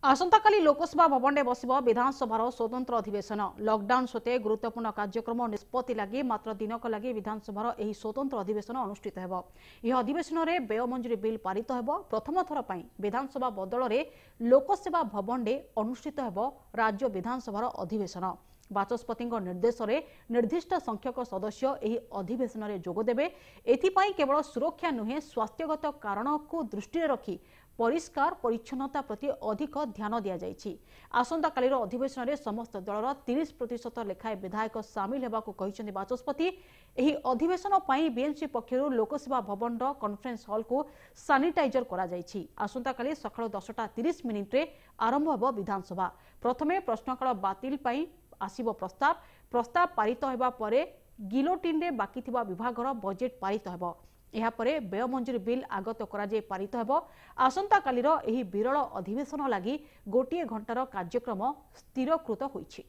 आसंताकाली लोकसभा भवन में बसिब विधानसभार स्वतंत्र अधिवेशन लॉकडाउन सत्वे गुरुत्वपूर्ण कार्यक्रम निष्पत्ति लगी मात्र दिनक लगी विधानसभार यह स्वतंत्र अधिवेशन अनुष्ठित हेब। यह अधिवेशन में व्यय मंजूरी बिल पारित हेब। प्रथम थर पर विधानसभा बदल में लोकसेवा भवन में अनुष्ठित हेब राज्य विधानसभार अधिवेशन। बाचस्पति निर्देश में निर्दिष्ट संख्यक सदस्य एही अधिवेशन में जोगदेवे। एथिपाई केवल सुरक्षा नुहे स्वास्थ्यगत कारण को दृष्टि रखी परिष्कार परिच्छन्नता प्रति अधिक ध्यान दिया जायछि। आसंता कालीर अधिवेशन में समस्त दलर 30% लेखाएं विधायक सामिल हेबाकु कहिसेंति बाचस्पति। एही अधिवेशन पई बीएमसी पक्षरु लोकसेवा भवन कॉन्फ्रेंस हॉल को सैनिटाइजर करा जायछि। आसंता काली सकाळ 10:30 रे आरंभ हेबो विधानसभा। प्रथमे प्रश्नकाल बातिल पई आसीबो प्रस्ताव पारित हेबा परे गिलोटिन रे बाकी थिबा विभागर बजेट पारित हेबो। यापरे व्यय मंजूरी बिल आगत कराଯାई पारित हेब। आसंता कालीर एही विरल अधिवेशन लागि गोटिए घंटार कार्यक्रम स्थिरकृत होईछि।